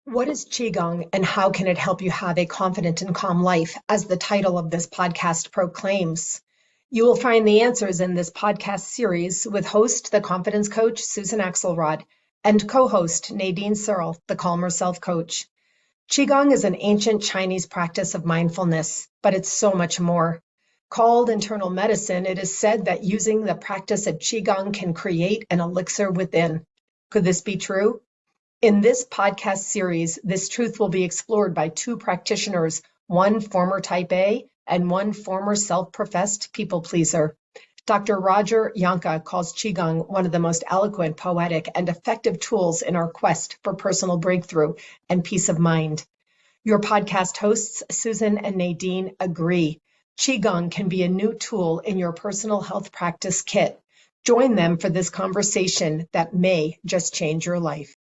What is Qigong and how can it help you have a confident and calm life, as the title of this podcast proclaims? You will find the answers in this podcast series with host, the Confidence Coach Susan Axelrod, and co-host Nadine Searle, the Calmer Self Coach. Qigong is an ancient Chinese practice of mindfulness, but it's so much more. Called internal medicine, it is said that using the practice of Qigong can create an elixir within. Could this be true? In this podcast series, this truth will be explored by two practitioners, one former type A and one former self-professed people pleaser. Dr. Roger Jahnke calls Qigong one of the most eloquent, poetic, and effective tools in our quest for personal breakthrough and peace of mind. Your podcast hosts, Susan and Nadine, agree. Qigong can be a new tool in your personal health practice kit. Join them for this conversation that may just change your life.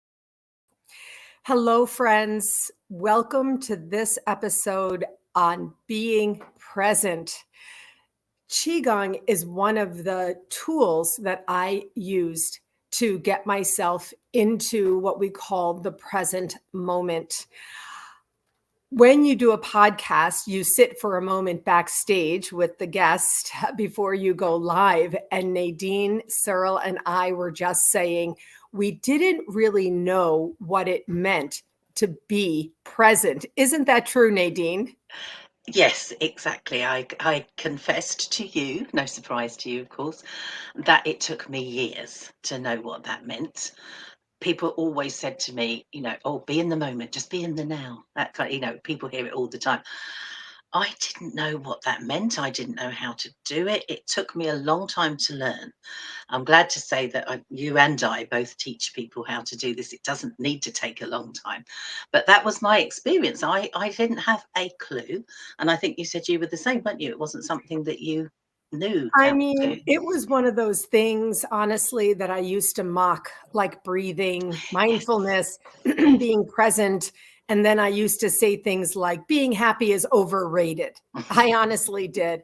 Hello, friends. Welcome to this episode on being present. Qigong is one of the tools that I used to get myself into what we call the present moment. When you do a podcast, you sit for a moment backstage with the guest before you go live. And Nadine, Searle, and I were just saying, we didn't really know what it meant to be present. Isn't that true, Nadine? Yes, exactly. I confessed to you, no surprise to you, of course, that it took me years to know what that meant. People always said to me, oh, be in the moment, just be in the now. That kind people hear it all the time. I didn't know what that meant. I didn't know how to do it. It took me a long time to learn. I'm glad to say that you and I both teach people how to do this. It doesn't need to take a long time. But that was my experience. I didn't have a clue. And I think you said you were the same, weren't you? It wasn't something that you knew how to do. It was one of those things, honestly, that I used to mock, like breathing, mindfulness, being present. And then I used to say things like being happy is overrated. I honestly did.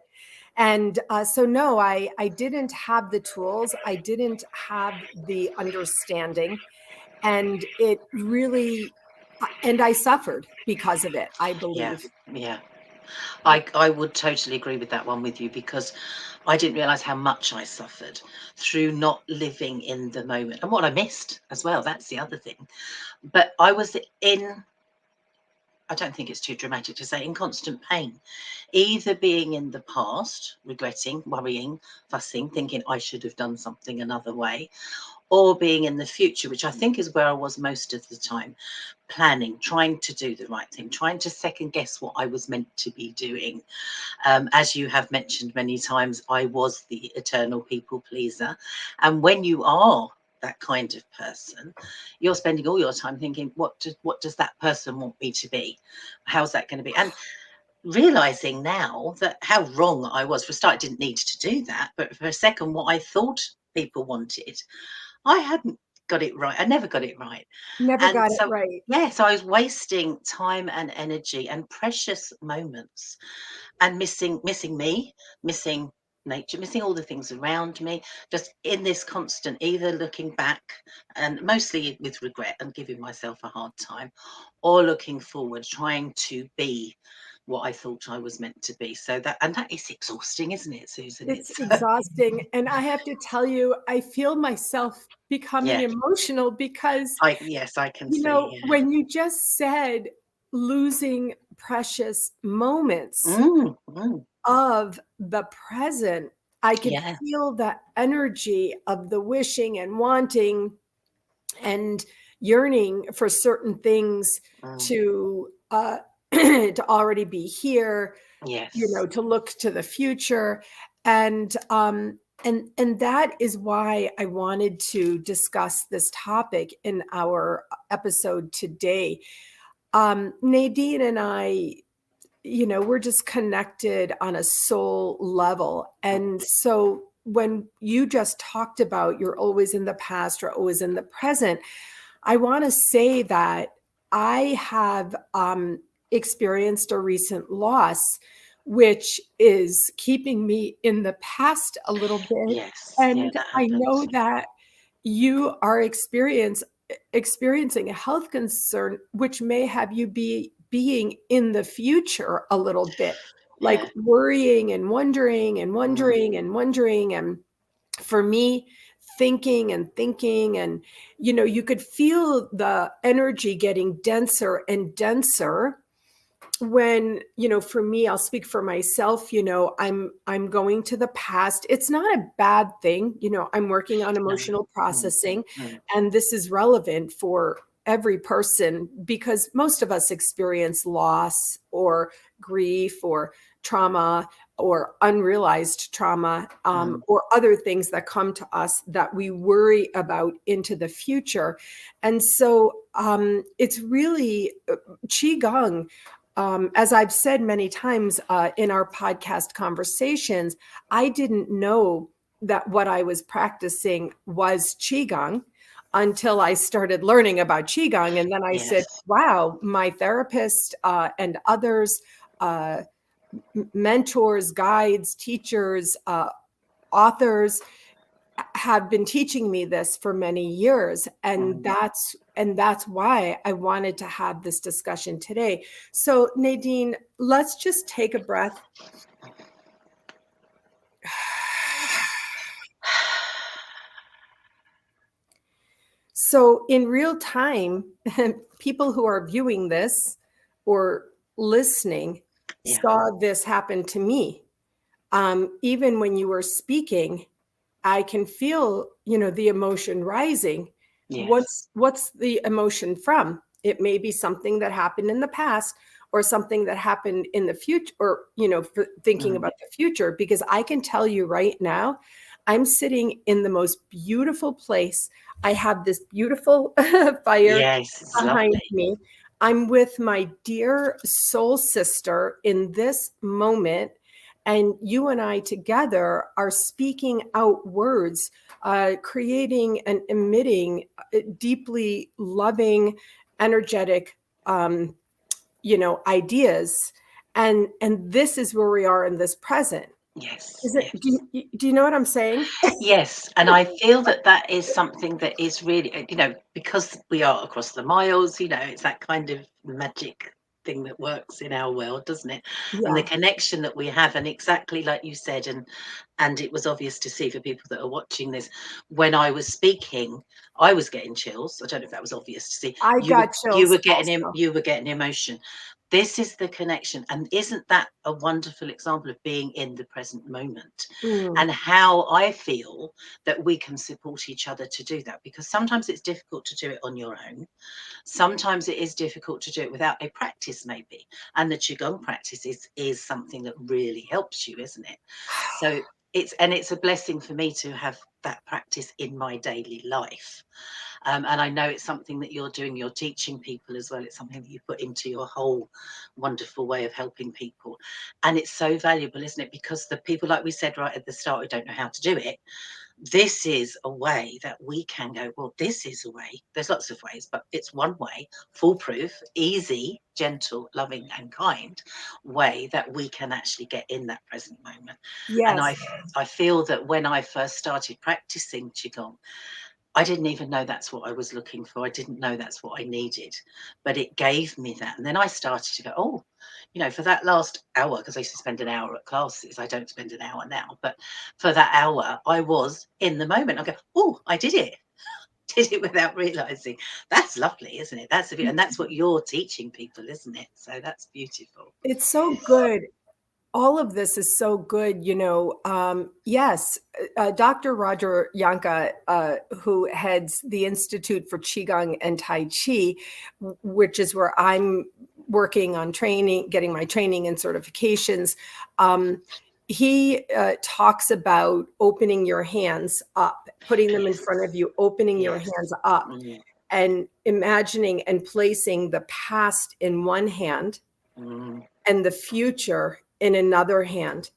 And so, no, I didn't have the tools. I didn't have the understanding. And it really, and I suffered because of it, I believe. Yeah. I would totally agree with that one with you, because I didn't realize how much I suffered through not living in the moment and what I missed as well. That's the other thing. But I was I don't think it's too dramatic to say, in constant pain, either being in the past, regretting, worrying, fussing, thinking I should have done something another way, or being in the future, which I think is where I was most of the time, planning, trying to do the right thing, trying to second guess what I was meant to be doing. As you have mentioned many times, I was the eternal people pleaser. And when you are that kind of person, you're spending all your time thinking, what does that person want me to be? How's that going to be? And realizing now that how wrong I was. For a start, I didn't need to do that, but for a second, what I thought people wanted, I hadn't got it right. I never got it right. Never And got it so, right. so I was wasting time and energy and precious moments, and missing me, missing nature, missing all the things around me, just in this constant either looking back, and mostly with regret and giving myself a hard time, or looking forward, trying to be what I thought I was meant to be. So that is exhausting, isn't it, Susan? It's exhausting. And I have to tell you, I feel myself becoming emotional because, I can see. when you just said losing precious moments of the present, I could feel the energy of the wishing and wanting and yearning for certain things to to already be here, to look to the future. And that is why I wanted to discuss this topic in our episode today. Nadine and I, we're just connected on a soul level. And so when you just talked about you're always in the past or always in the present, I want to say that I have experienced a recent loss, which is keeping me in the past a little bit. And I know that you are experiencing experiencing a health concern, which may have you being in the future a little bit, like worrying and wondering and wondering and wondering. And for me, thinking and thinking, and, you could feel the energy getting denser and denser when, for me, I'll speak for myself, I'm going to the past. It's not a bad thing. I'm working on emotional processing, and this is relevant for every person because most of us experience loss or grief or trauma or unrealized trauma, or other things that come to us that we worry about into the future. And so it's really Qigong. As I've said many times in our podcast conversations, I didn't know that what I was practicing was Qigong until I started learning about Qigong. And then I said, wow, my therapist and others, mentors, guides, teachers, authors, have been teaching me this for many years. And that's why I wanted to have this discussion today. So Nadine, let's just take a breath. So in real time, people who are viewing this or listening saw this happen to me. Even when you were speaking, I can feel, the emotion rising. What's the emotion from? It may be something that happened in the past or something that happened in the future, or, thinking about the future, because I can tell you right now, I'm sitting in the most beautiful place. I have this beautiful fire behind me. I'm with my dear soul sister in this moment. And you and I together are speaking out words, creating and emitting deeply loving, energetic, ideas. And this is where we are in this present. Do you know what I'm saying? Yes. And I feel that is something that is really, because we are across the miles, it's that kind of magic thing that works in our world, doesn't it? And the connection that we have, and exactly like you said, and it was obvious to see for people that are watching this, when I was speaking, I was getting chills. I don't know if that was obvious to see. I got chills. You were getting emotion. This is the connection. And isn't that a wonderful example of being in the present moment? And how I feel that we can support each other to do that, because sometimes it's difficult to do it on your own. Sometimes it is difficult to do it without a practice, maybe. And the Qigong practice is something that really helps you, isn't it? So it's a blessing for me to have that practice in my daily life. And I know it's something that you're doing, you're teaching people as well. It's something that you put into your whole wonderful way of helping people. And it's so valuable, isn't it? Because the people, like we said right at the start, who don't know how to do it, this is a way that we can go, well, this is a way. There's lots of ways, but it's one way, foolproof, easy, gentle, loving and kind way that we can actually get in that present moment. And I feel that when I first started practicing Qigong, I didn't even know that's what I was looking for. I didn't know that's what I needed, but it gave me that. And then I started to go, oh, for that last hour, because I used to spend an hour at classes. I don't spend an hour now, but for that hour, I was in the moment. I go, oh, I did it. Did it without realizing. That's lovely, isn't it? And that's what you're teaching people, isn't it? So that's beautiful. It's so good. All of this is so good. Yes, Dr. Roger Jahnke, who heads the Institute for Qigong and Tai Chi, which is where I'm working on getting my training and certifications. He talks about opening your hands up, putting them in front of you, opening your hands up, and imagining and placing the past in one hand and the future in another hand.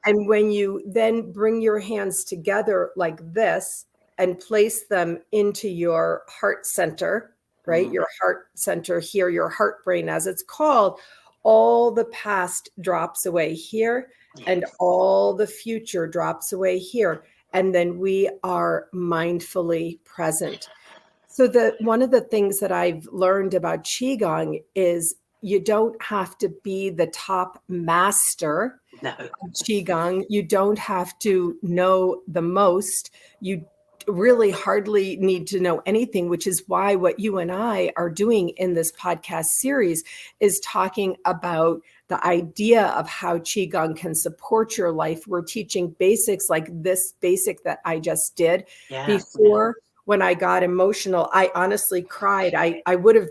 And when you then bring your hands together like this and place them into your heart center, right? Your heart center here, your heart brain, as it's called, all the past drops away here and all the future drops away here. And then we are mindfully present. So one of the things that I've learned about Qigong is you don't have to be the top master No. of Qigong. You don't have to know the most. You really hardly need to know anything, which is why what you and I are doing in this podcast series is talking about the idea of how Qigong can support your life. We're teaching basics like this basic that I just did. Before. When I got emotional, I honestly cried. I would have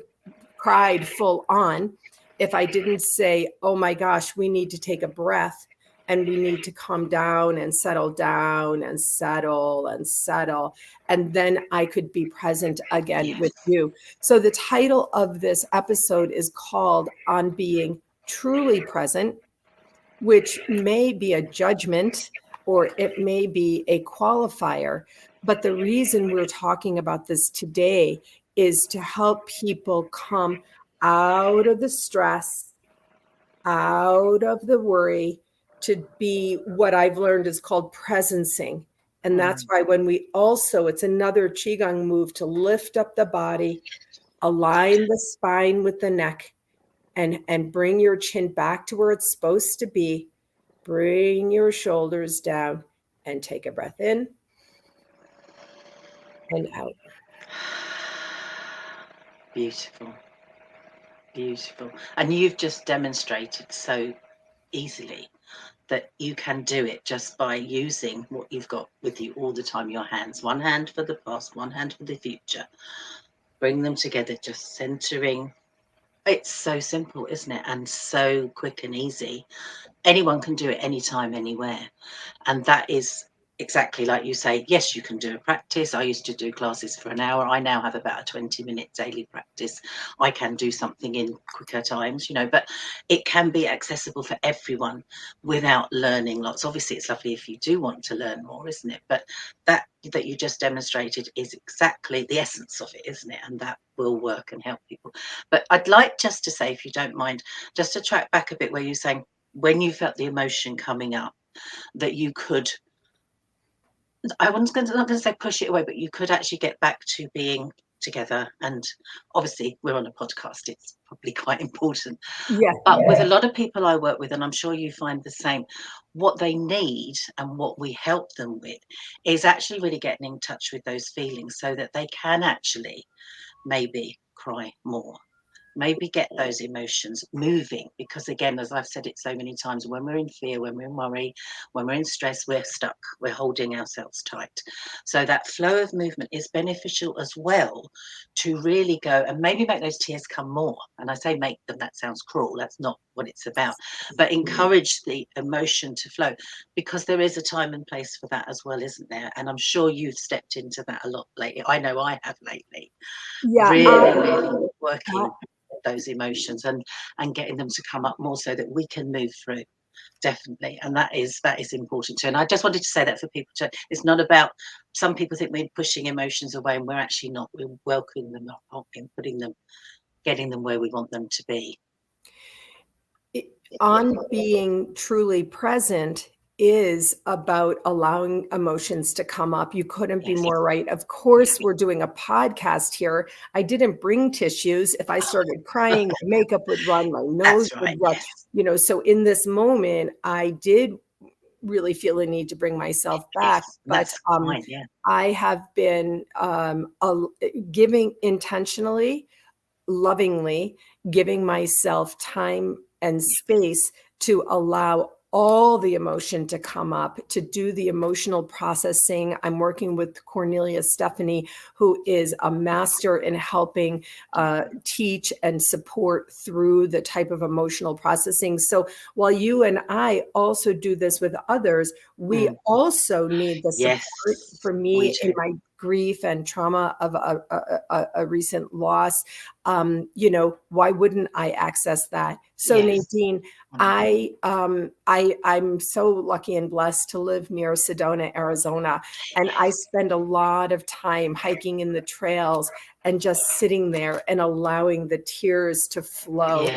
cried full on if I didn't say, oh my gosh, we need to take a breath and we need to calm down and settle down and settle and settle. And then I could be present again with you. So the title of this episode is called On Being Truly Present, which may be a judgment or it may be a qualifier. But the reason we're talking about this today is to help people come out of the stress, out of the worry, to be what I've learned is called presencing. And that's why when we also, it's another Qigong move to lift up the body, align the spine with the neck, and bring your chin back to where it's supposed to be. Bring your shoulders down and take a breath in and out. Beautiful. Beautiful. And you've just demonstrated so easily that you can do it just by using what you've got with you all the time, your hands. One hand for the past, one hand for the future. Bring them together, just centering. It's so simple, isn't it? And so quick and easy. Anyone can do it anytime, anywhere. And that is exactly like you say. Yes, you can do a practice. I used to do classes for an hour. I now have about a 20-minute daily practice. I can do something in quicker times, but it can be accessible for everyone without learning lots. Obviously, it's lovely if you do want to learn more, isn't it? But that you just demonstrated is exactly the essence of it, isn't it? And that will work and help people. But I'd like just to say, if you don't mind, just to track back a bit where you're saying when you felt the emotion coming up, that you could, I wasn't not going to say push it away, but you could actually get back to being together. And obviously we're on a podcast, it's probably quite important. But with a lot of people I work with, and I'm sure you find the same, what they need and what we help them with is actually really getting in touch with those feelings so that they can actually maybe cry more. Maybe get those emotions moving, because again, as I've said it so many times, when we're in fear, when we're in worry, when we're in stress, we're stuck, we're holding ourselves tight. So that flow of movement is beneficial as well, to really go and maybe make those tears come more. And I say make them, that sounds cruel, that's not what it's about, but encourage the emotion to flow, because there is a time and place for that as well, isn't there? And I'm sure you've stepped into that a lot lately. I know I have lately. Really working those emotions and getting them to come up more so that we can move through. Definitely. And that is important too. And I just wanted to say that for people to, it's not about, some people think we're pushing emotions away, and we're actually not. We're welcoming them up and putting them, getting them where we want them to be. On being truly present is about allowing emotions to come up. You couldn't be more right. Of course, we're doing a podcast here. I didn't bring tissues. If I started crying, my makeup would run, my nose would run. So in this moment, I did really feel a need to bring myself back. But I have been giving intentionally, lovingly, giving myself time and space to allow all the emotion to come up, to do the emotional processing. I'm working with Cornelia Stephanie, who is a master in helping teach and support through the type of emotional processing. So while you and I also do this with others, we also need the support. For me, in my grief and trauma of a recent loss, why wouldn't I access that? So Nadine, I'm so lucky and blessed to live near Sedona, Arizona, and I spend a lot of time hiking in the trails and just sitting there and allowing the tears to flow.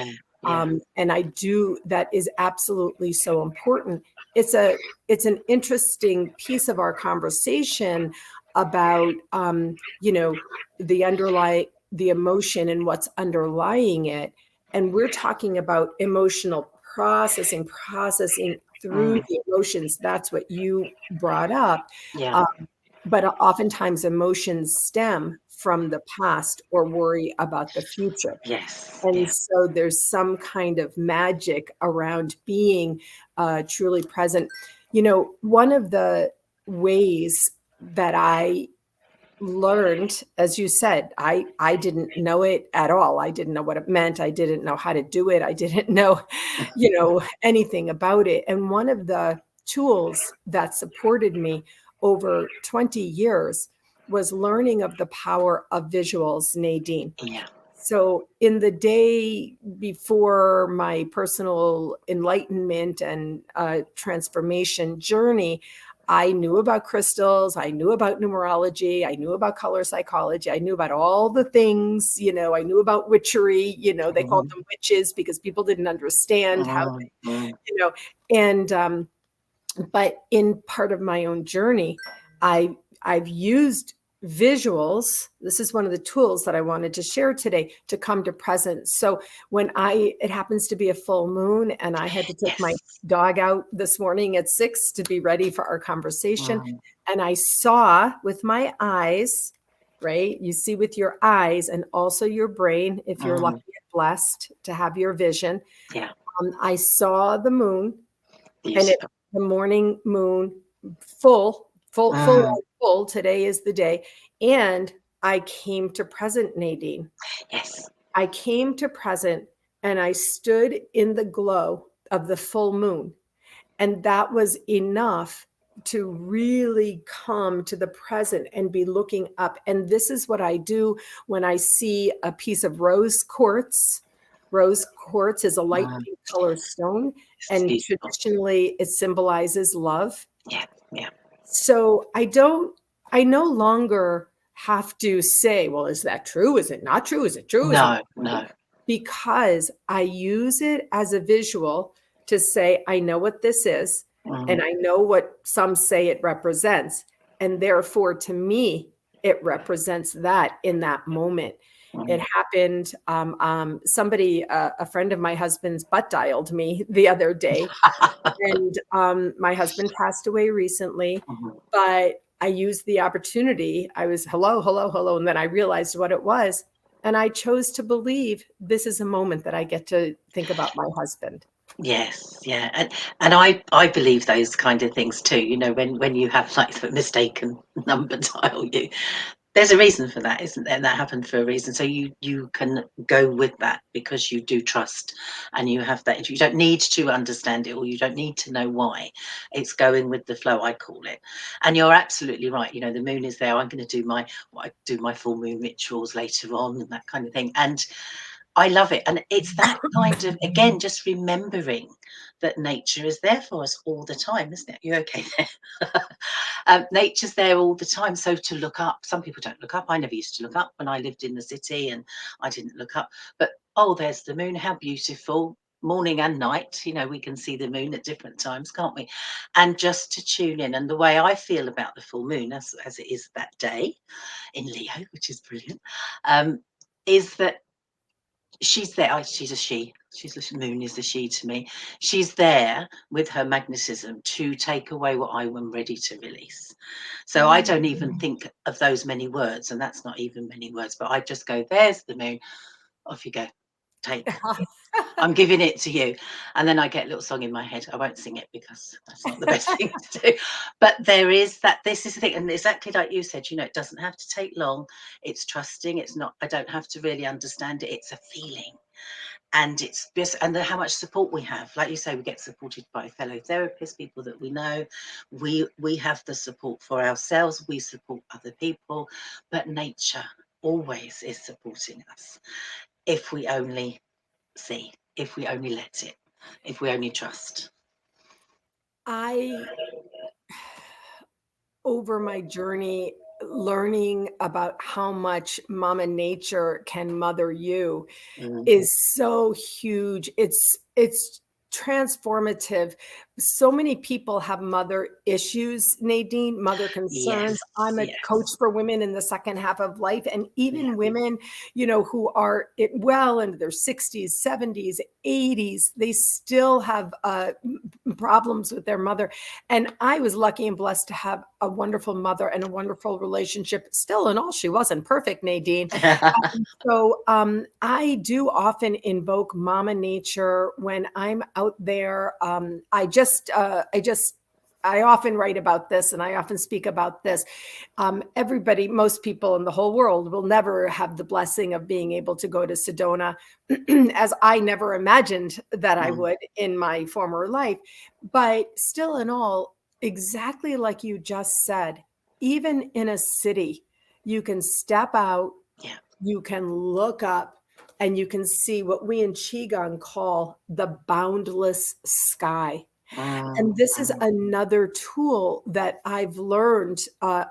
And I do, that is absolutely so important. It's an interesting piece of our conversation about, the emotion and what's underlying it. And we're talking about emotional processing through the emotions. That's what you brought up. Yeah. But oftentimes emotions stem from the past or worry about the future. Yes. And so there's some kind of magic around being truly present. One of the ways that I learned, as you said, I didn't know it at all. I didn't know what it meant. I didn't know how to do it. I didn't know, anything about it. And one of the tools that supported me over 20 years was learning of the power of visuals, Nadine. Yeah. So in the day before my personal enlightenment and transformation journey, I knew about crystals. I knew about numerology. I knew about color psychology. I knew about all the things, I knew about witchery. They called them witches because people didn't understand how, and, but in part of my own journey, I've used visuals. This is one of the tools that I wanted to share today to come to presence. So when it happens to be a full moon and I had to take my dog out this morning at 6 to be ready for our conversation. And I saw with my eyes, right? You see with your eyes and also your brain, if you're lucky and blessed to have your vision. Yeah. I saw the moon. Beautiful. And the morning moon, full. Today is the day. And I came to present, Nadine. Yes. I came to present and I stood in the glow of the full moon. And that was enough to really come to the present and be looking up. And this is what I do when I see a piece of rose quartz. Rose quartz is a light pink color stone, and traditionally it symbolizes love. Yeah, yeah. So I no longer have to say, well, is that true? Is it not true? Is it true? No. Because I use it as a visual to say, I know what this is, and I know what some say it represents. And therefore, to me, it represents that in that moment. It happened. Somebody, a friend of my husband's, butt dialed me the other day, and my husband passed away recently. But I used the opportunity. I was hello, hello, hello, and then I realized what it was, and I chose to believe this is a moment that I get to think about my husband. Yes, yeah, and I believe those kind of things too. When you have like the mistaken number dial you, there's a reason for that, isn't there? And that happened for a reason. So you can go with that because you do trust, and you have that. You don't need to understand it, or you don't need to know why. It's going with the flow, I call it. And you're absolutely right. The moon is there. I'm going to do my full moon rituals later on and that kind of thing. And I love it. And it's that kind of, again, just remembering that nature is there for us all the time, isn't it? You're okay there. Nature's there all the time. So to look up, some people don't look up. I never used to look up when I lived in the city, and I didn't look up. But, oh, there's the moon. How beautiful. Morning and night, we can see the moon at different times, can't we? And just to tune in. And the way I feel about the full moon, as it is that day in Leo, which is brilliant, is that she's there. She's a she. Moon is a she to me. She's there with her magnetism to take away what I am ready to release. So I don't even think of those many words, and that's not even many words, but I just go, there's the moon. Off you go. Take. I'm giving it to you. And then I get a little song in my head. I won't sing it because that's not the best thing to do. But there is that, this is the thing. And exactly like you said, it doesn't have to take long. It's trusting. It's not, I don't have to really understand it. It's a feeling. And it's just, and how much support we have. Like you say, we get supported by fellow therapists, people that we know. We have the support for ourselves. We support other people. But nature always is supporting us if we only see, if we only let it, if we only trust. Over my journey, learning about how much Mama Nature can mother you is so huge. It's transformative. So many people have mother issues, Nadine, mother concerns. Yes, I'm a yes, coach for women in the second half of life, and even yeah, women, who are well into their 60s, 70s, 80s, they still have problems with their mother. And I was lucky and blessed to have a wonderful mother and a wonderful relationship. Still, in all, she wasn't perfect, Nadine. So I do often invoke Mama Nature when I'm out there. I often write about this, and I often speak about this. Most people in the whole world will never have the blessing of being able to go to Sedona, as I never imagined that I would in my former life. But still, in all, exactly like you just said, even in a city, you can step out, yeah. you can look up, and you can see what we in Qigong call the boundless sky. And this is another tool that I've learned.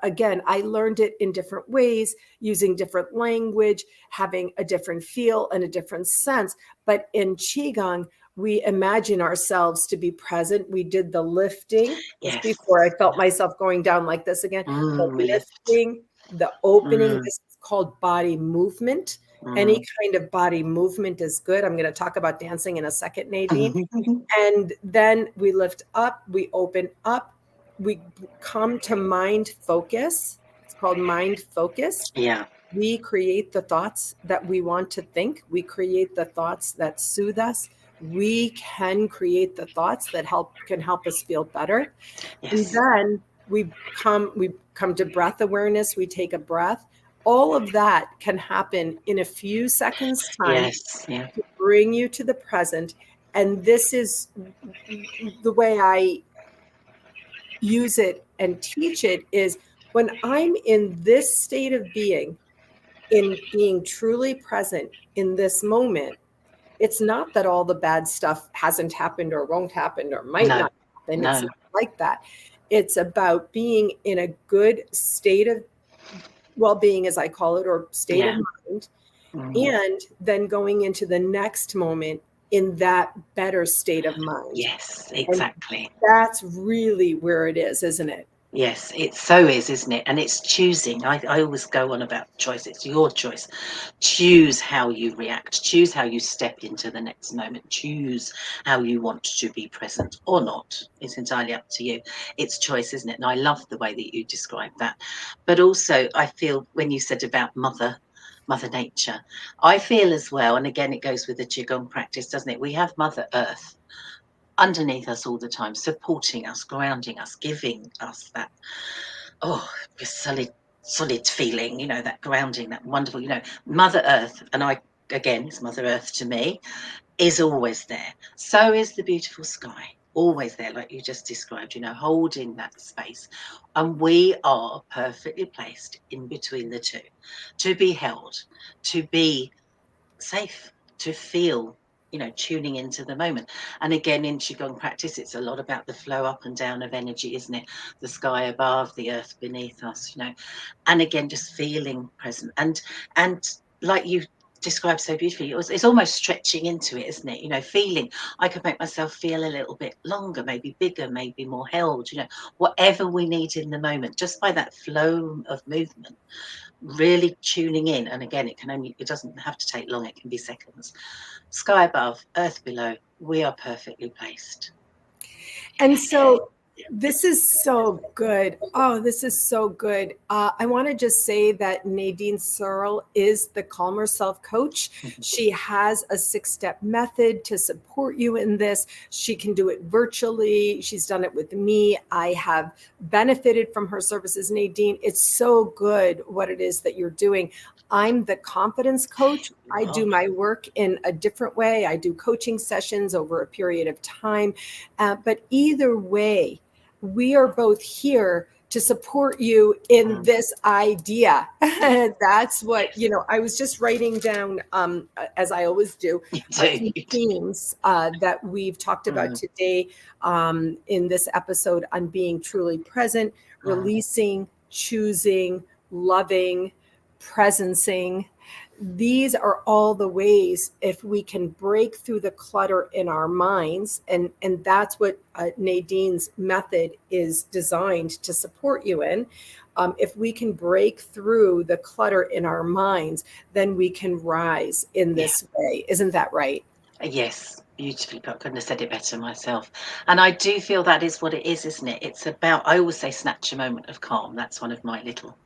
Again, I learned it in different ways, using different language, having a different feel and a different sense. But in Qigong, we imagine ourselves to be present. We did the lifting just Yes. before I felt myself going down like this again. The We lift. lifting, the opening. Mm, This is called body movement. Any kind of body movement is good. I'm going to talk about dancing in a second, Nadine. And then we lift up, we open up, we come to mind focus. It's called mind focus. yeah. We create the thoughts that we want to think. We create the thoughts that soothe us. We can create the thoughts that can help us feel better. And Yes. then we come to breath awareness. We take a breath. All of that can happen in a few seconds time Yes. Yeah. to bring you to the present. And this is the way I use it and teach it, is when I'm in this state of being, in being truly present in this moment, it's not that all the bad stuff hasn't happened or won't happen or might No. not happen. It's No. not like that. It's about being in a good state of well-being, as I call it, or state of Yeah. mind, and then going into the next moment in that better state of mind. Yes. And Exactly. that's really where it is, isn't it? Yes, it so is, isn't it? And it's choosing. I always go on about choice. It's your choice. Choose how you react. Choose how you step into the next moment. Choose how you want to be present or not. It's entirely up to you. It's choice, isn't it? And I love the way that you described that. But also, I feel when you said about Mother Nature, I feel as well, and again, it goes with the Qigong practice, doesn't it? We have Mother Earth underneath us all the time, supporting us, grounding us, giving us that solid feeling, that grounding, that wonderful, Mother Earth. And again, it's Mother Earth to me, is always there. So is the beautiful sky, always there, like you just described, holding that space. And we are perfectly placed in between the two, to be held, to be safe, to feel, tuning into the moment. And again, in Qigong practice, it's a lot about the flow up and down of energy, isn't it? The sky above, the earth beneath us, and again, just feeling present. And like you described so beautifully, it's almost stretching into it, isn't it? Feeling. I could make myself feel a little bit longer, maybe bigger, maybe more held, whatever we need in the moment, just by that flow of movement, really tuning in. And again, it doesn't have to take long, it can be seconds. Sky above, earth below, we are perfectly placed. And so this is so good. Oh, this is so good. I want to just say that Nadine Searle is the Calmer Self Coach. She has a 6-step method to support you in this. She can do it virtually. She's done it with me. I have benefited from her services, Nadine. It's so good what it is that you're doing. I'm the confidence coach. I do my work in a different way. I do coaching sessions over a period of time. But either way, we are both here to support you in this idea. That's what, I was just writing down, as I always do, a few themes that we've talked about today in this episode on being truly present, releasing, choosing, loving, presencing. These are all the ways if we can break through the clutter in our minds, and that's what Nadine's method is designed to support you in. If we can break through the clutter in our minds, then we can rise in this way. Isn't that right? Yes, beautifully put. Couldn't have said it better myself. And I do feel that is what it is, isn't it? It's about, I always say, snatch a moment of calm. That's one of my little,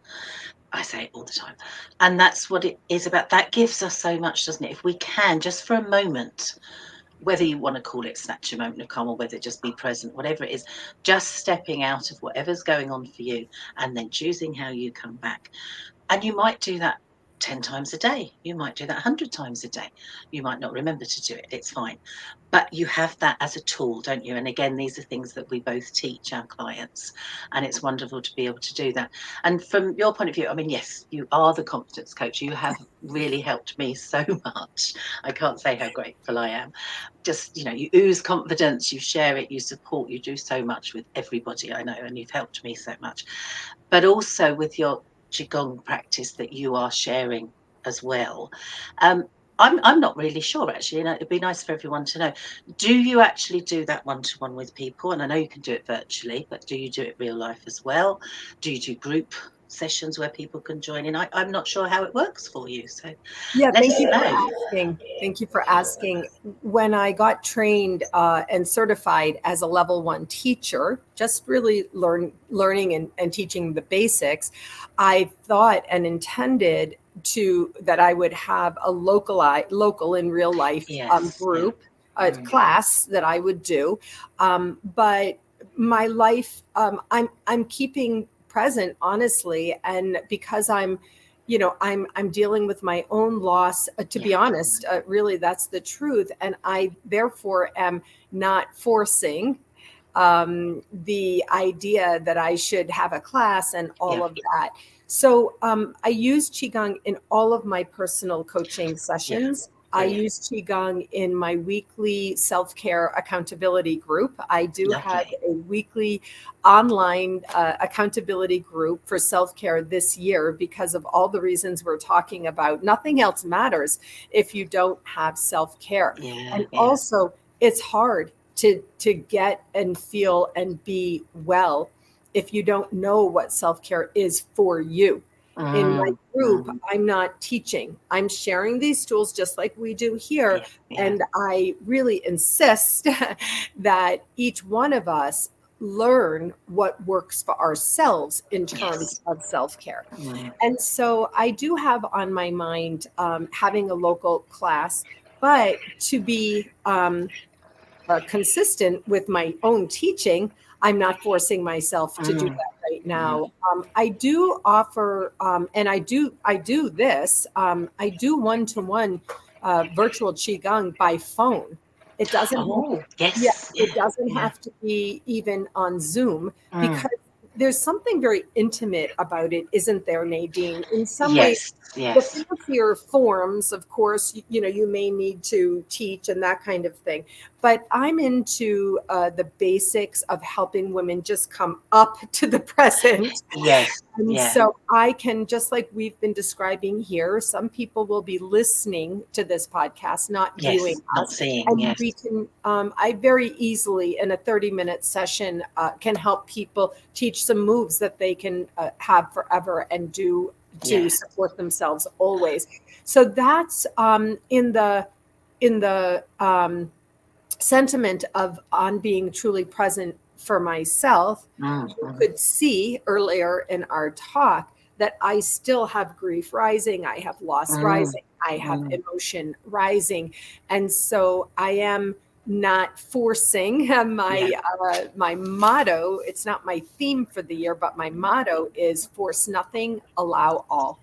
I say it all the time. And that's what it is about. That gives us so much, doesn't it? If we can, just for a moment, whether you want to call it snatch a moment of calm or whether it just be present, whatever it is, just stepping out of whatever's going on for you and then choosing how you come back. And you might do that 10 times a day. You might do that 100 times a day. You might not remember to do it. It's fine. But you have that as a tool, don't you? And again, these are things that we both teach our clients. And it's wonderful to be able to do that. And from your point of view, I mean, yes, you are the confidence coach. You have really helped me so much. I can't say how grateful I am. Just, you know, you ooze confidence, you share it, you support, you do so much with everybody I know, and you've helped me so much. But also with your Qigong practice that you are sharing as well. I'm not really sure, actually. You know, it'd be nice for everyone to know. Do you actually do that one-to-one with people? And I know you can do it virtually, but do you do it real life as well? Do you do group sessions where people can join in? I'm not sure how it works for you. So Yeah, let thank us you for know. asking. Thank you for asking. When I got trained and certified as a level 1 teacher, just really learning and teaching the basics, I thought and intended that I would have a local in real life Yes. group, class that I would do. But my life, I'm keeping present, honestly, and because I'm dealing with my own loss, to be honest, really, that's the truth. And I therefore am not forcing the idea that I should have a class and all of that. So I use Qigong in all of my personal coaching sessions. I use Qigong in my weekly self-care accountability group. I do have a weekly online accountability group for self-care this year because of all the reasons we're talking about. Nothing else matters if you don't have self-care. And also, it's hard to get and feel and be well if you don't know what self-care is for you. In my group, I'm not teaching. I'm sharing these tools just like we do here. And I really insist that each one of us learn what works for ourselves in terms of self-care. And so I do have on my mind having a local class, but to be consistent with my own teaching, I'm not forcing myself to do that right now. I do offer, and I do this. I do one-to-one virtual Qigong by phone. It doesn't. It doesn't have to be even on Zoom because there's something very intimate about it, isn't there, Nadine? In some ways, the fancier forms, of course, you may need to teach and that kind of thing. But I'm into the basics of helping women just come up to the present. And so I can, just like we've been describing here, some people will be listening to this podcast, not viewing us. Not seeing, and we can, I very easily in a 30-minute session can help people teach some moves that they can have forever and do to support themselves always. So that's in the sentiment of on being truly present for myself. You could see earlier in our talk that I still have grief rising, I have loss rising, I have emotion rising. And so I am not forcing my motto. It's not my theme for the year, but my motto is force nothing, allow all.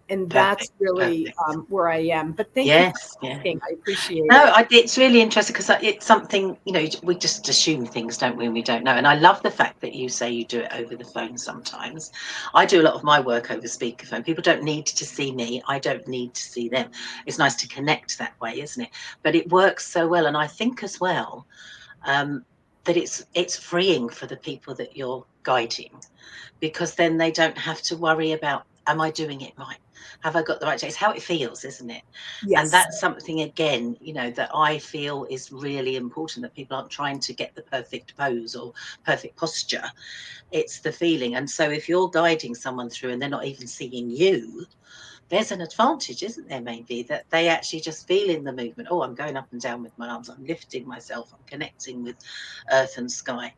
And that's really where I am. But thank you for asking. I appreciate it. It's really interesting because it's something, we just assume things, don't we, and we don't know. And I love the fact that you say you do it over the phone sometimes. I do a lot of my work over speakerphone. People don't need to see me. I don't need to see them. It's nice to connect that way, isn't it? But it works so well. And I think as well that it's freeing for the people that you're guiding, because then they don't have to worry about am I doing it right? Have I got the right shape? It's how it feels, isn't it? Yes. And that's something, again, you know, that I feel is really important, that people aren't trying to get the perfect pose or perfect posture. It's the feeling. And so if you're guiding someone through and they're not even seeing you, there's an advantage, isn't there, maybe, that they actually just feel in the movement. Oh, I'm going up and down with my arms, I'm lifting myself, I'm connecting with earth and sky.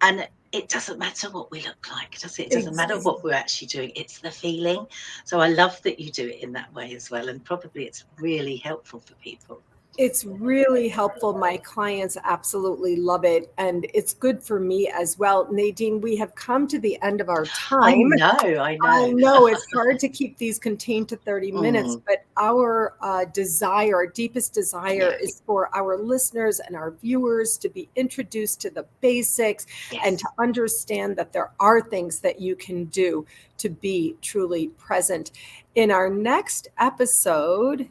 And it doesn't matter what we look like, does it? It doesn't matter what we're actually doing. It's the feeling. So I love that you do it in that way as well. And probably it's really helpful for people. It's really helpful. My clients absolutely love it. And it's good for me as well. Nadine, we have come to the end of our time. I know it's hard to keep these contained to 30 minutes, but our desire, our deepest desire is for our listeners and our viewers to be introduced to the basics and to understand that there are things that you can do to be truly present. In our next episode,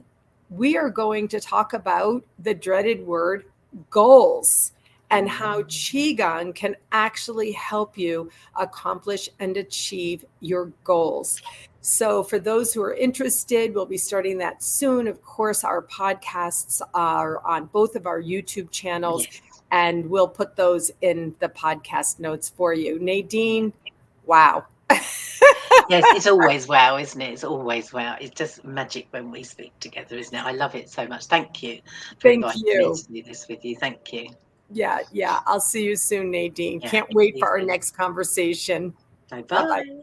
we are going to talk about the dreaded word goals and how Qigong can actually help you accomplish and achieve your goals. So for those who are interested, we'll be starting that soon. Of course, our podcasts are on both of our YouTube channels, and we'll put those in the podcast notes for you. Nadine, wow. Yes, it's always wow, isn't it? It's always wow. It's just magic when we speak together, isn't it? I love it so much. Thank you for inviting me to do this with you. Thank you. Yeah. I'll see you soon, Nadine. Can't wait for our next conversation. Bye-bye.